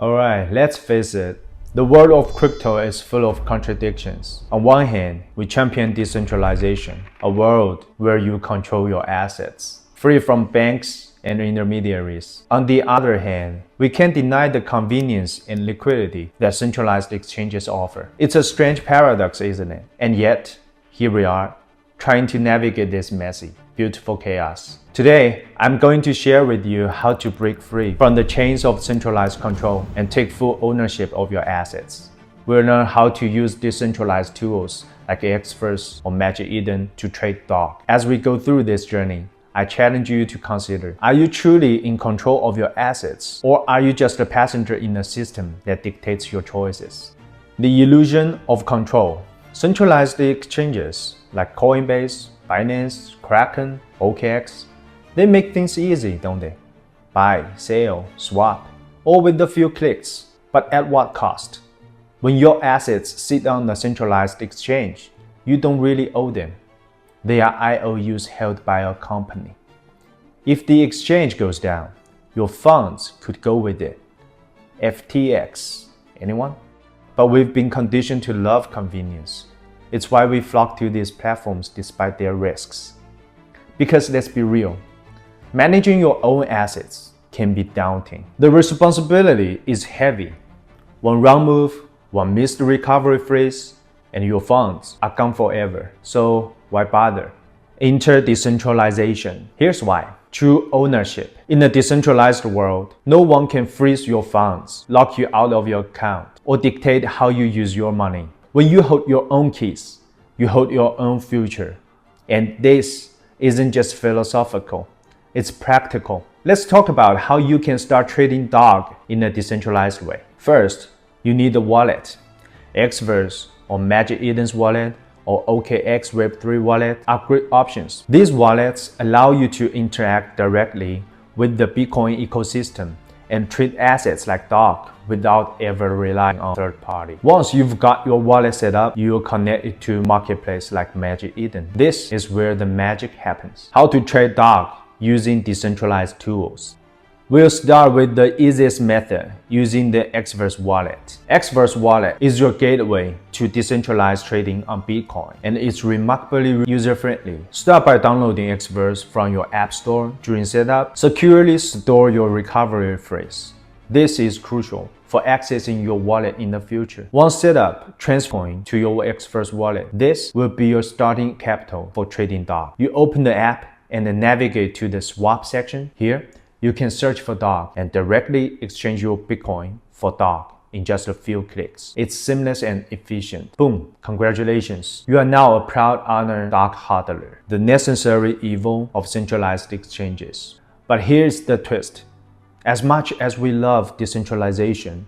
Alright, let's face it. The world of crypto is full of contradictions. On one hand, we champion decentralization, a world where you control your assets, free from banks and intermediaries. On the other hand, we can't deny the convenience and liquidity that centralized exchanges offer. It's a strange paradox, isn't it? And yet, here we are, trying to navigate this messy, beautiful chaos. Today, I'm going to share with you how to break free from the chains of centralized control and take full ownership of your assets. We'll learn how to use decentralized tools like Xverse or Magic Eden to trade dog. As we go through this journey, I challenge you to consider, are you truly in control of your assets, or are you just a passenger in a system that dictates your choices? The illusion of control. Centralized exchanges like Coinbase, Binance, Kraken, OKX, they make things easy, don't they? Buy, sell, swap, all with a few clicks. But at what cost? When your assets sit on a centralized exchange, you don't really owe them. They are IOUs held by a company. If the exchange goes down, your funds could go with it. FTX, anyone? But we've been conditioned to love convenience. It's why we flock to these platforms despite their risks. Because let's be real, managing your own assets can be daunting. The responsibility is heavy. One wrong move, one missed recovery phrase, and your funds are gone forever. So why bother? Enter decentralization. Here's why. True ownership. In a decentralized world, no one can freeze your funds, lock you out of your account, or dictate how you use your money. When you hold your own keys, you hold your own future. And this isn't just philosophical, it's practical. Let's talk about how you can start trading dog in a decentralized way. First, you need a wallet. Xverse or Magic Eden's wallet or OKX Web3 wallet are great options. These wallets allow you to interact directly with the Bitcoin ecosystem and treat assets like dog without ever relying on third party. Once you've got your wallet set up, you'll connect it to marketplace like Magic Eden. This is where the magic happens. How to trade dog using decentralized tools. We'll start with the easiest method, using the Xverse wallet. Xverse wallet is your gateway to decentralized trading on Bitcoin, and it's remarkably user-friendly. Start by downloading Xverse from your app store. During setup, securely store your recovery phrase. This is crucial for accessing your wallet in the future. Once set up, transfer to your Xverse wallet. This will be your starting capital for trading dog. You open the app and then navigate to the swap section. Here, you can search for dog and directly exchange your Bitcoin for dog in just a few clicks. It's seamless and efficient. Boom, congratulations. You are now a proud honored dog hodler, the necessary evil of centralized exchanges. But here's the twist. As much as we love decentralization,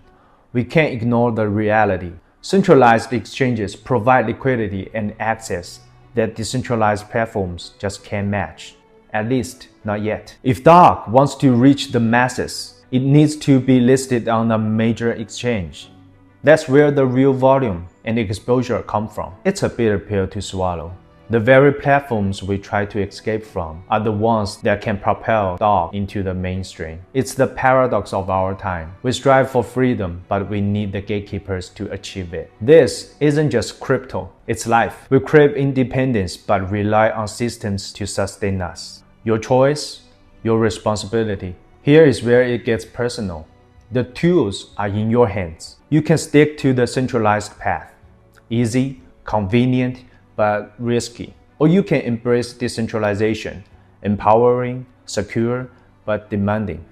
we can't ignore the reality. Centralized exchanges provide liquidity and access that decentralized platforms just can't match. At least, not yet. If dog wants to reach the masses, it needs to be listed on a major exchange. That's where the real volume and exposure come from. It's a bitter pill to swallow. The very platforms we try to escape from are the ones that can propel dog into the mainstream. It's the paradox of our time. We strive for freedom, but we need the gatekeepers to achieve it. This isn't just crypto, it's life. We crave independence, but rely on systems to sustain us. Your choice, your responsibility. Here is where it gets personal. The tools are in your hands. You can stick to the centralized path. Easy, convenient, but risky. Or you can embrace decentralization, empowering, secure, but demanding.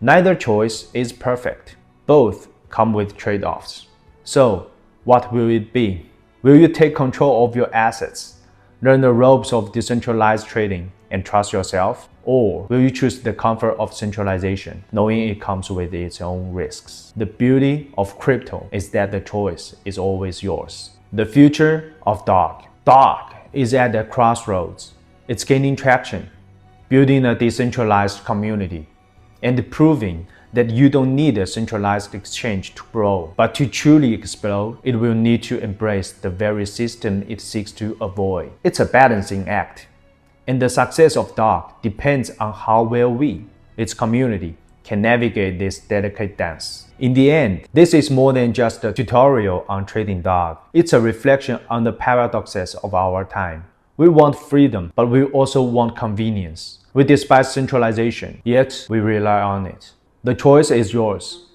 Neither choice is perfect. Both come with trade-offs. So, what will it be? Will you take control of your assets, learn the ropes of decentralized trading, and trust yourself? Or will you choose the comfort of centralization, knowing it comes with its own risks? The beauty of crypto is that the choice is always yours. The future of dog. Dog is at the crossroads. It's gaining traction, building a decentralized community, and proving that you don't need a centralized exchange to grow. But to truly explode, it will need to embrace the very system it seeks to avoid. It's a balancing act. And the success of dog depends on how well we, its community, can navigate this delicate dance. In the end, this is more than just a tutorial on trading dog. It's a reflection on the paradoxes of our time. We want freedom, but we also want convenience. We despise centralization, yet we rely on it. The choice is yours,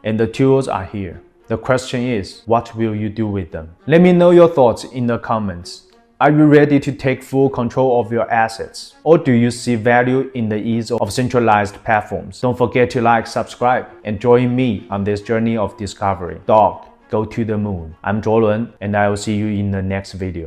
and the tools are here. The question is, what will you do with them? Let me know your thoughts in the comments. Are you ready to take full control of your assets? Or do you see value in the ease of centralized platforms? Don't forget to like, subscribe, and join me on this journey of discovery. Dog, go to the moon. I'm Zhuolun, and I will see you in the next video.